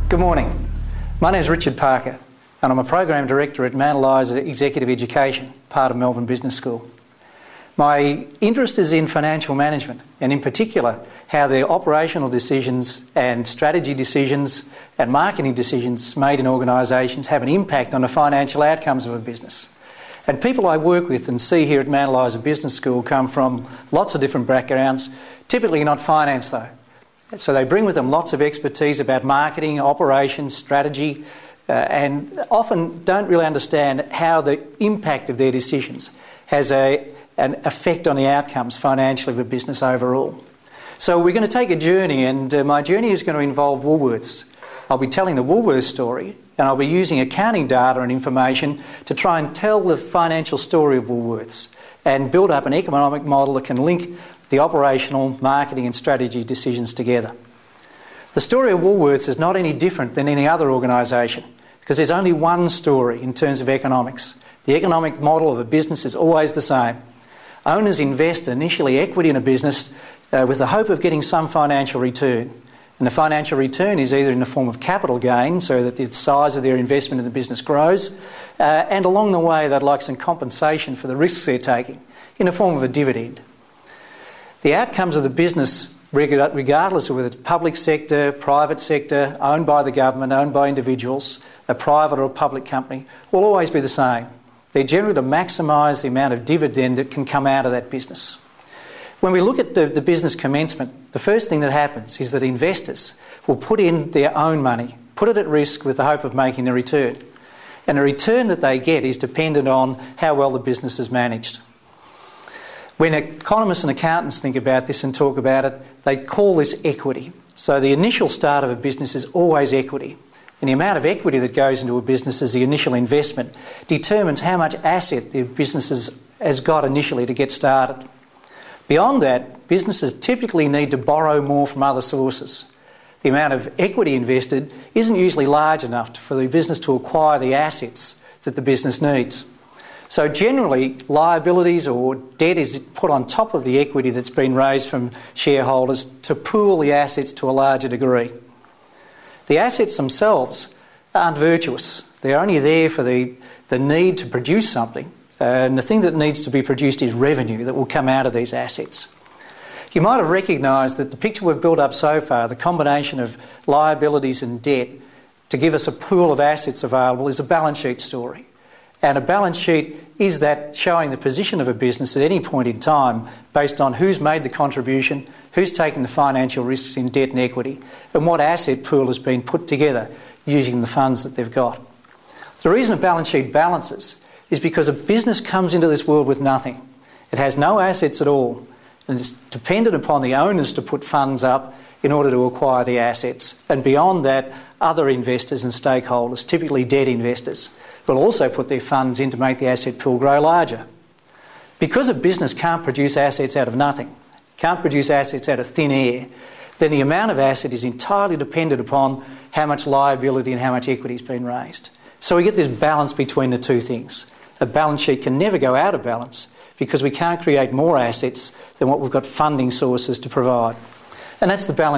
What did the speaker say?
Good morning. My name is Richard Parker and I'm a Program Director at Mount Eliza Executive Education, part of Melbourne Business School. My interest is in financial management and in particular how the operational decisions and strategy decisions and marketing decisions made in organisations have an impact on the financial outcomes of a business. And people I work with and see here at Mount Eliza Business School come from lots of different backgrounds, typically not finance though. So they bring with them lots of expertise about marketing, operations, strategy, and often don't really understand how the impact of their decisions has an effect on the outcomes financially of a business overall. So we're going to take a journey, and my journey is going to involve Woolworths. I'll be telling the Woolworths story, and I'll be using accounting data and information to try and tell the financial story of Woolworths and build up an economic model that can link the operational, marketing and strategy decisions together. The story of Woolworths is not any different than any other organisation because there's only one story in terms of economics. The economic model of a business is always the same. Owners invest initially equity in a business with the hope of getting some financial return. And the financial return is either in the form of capital gain, so that the size of their investment in the business grows, and along the way they'd like some compensation for the risks they're taking in the form of a dividend. The outcomes of the business, regardless of whether it's public sector, private sector, owned by the government, owned by individuals, a private or a public company, will always be the same. They're generally to maximise the amount of dividend that can come out of that business. When we look at the business commencement, the first thing that happens is that investors will put in their own money, put it at risk with the hope of making a return. And the return that they get is dependent on how well the business is managed. When economists and accountants think about this and talk about it, they call this equity. So the initial start of a business is always equity. And the amount of equity that goes into a business as the initial investment determines how much asset the business has got initially to get started. Beyond that, businesses typically need to borrow more from other sources. The amount of equity invested isn't usually large enough for the business to acquire the assets that the business needs. So generally, liabilities or debt is put on top of the equity that's been raised from shareholders to pool the assets to a larger degree. The assets themselves aren't virtuous. They're only there for the need to produce something. And the thing that needs to be produced is revenue that will come out of these assets. You might have recognised that the picture we've built up so far, the combination of liabilities and debt to give us a pool of assets available, is a balance sheet story. And a balance sheet is that showing the position of a business at any point in time based on who's made the contribution, who's taken the financial risks in debt and equity, and what asset pool has been put together using the funds that they've got. The reason a balance sheet balances is because a business comes into this world with nothing. It has no assets at all, and it's dependent upon the owners to put funds up in order to acquire the assets. And beyond that, other investors and stakeholders, typically debt investors, will also put their funds in to make the asset pool grow larger. Because a business can't produce assets out of nothing, can't produce assets out of thin air, then the amount of asset is entirely dependent upon how much liability and how much equity has been raised. So we get this balance between the two things. A balance sheet can never go out of balance because we can't create more assets than what we've got funding sources to provide. And that's the balance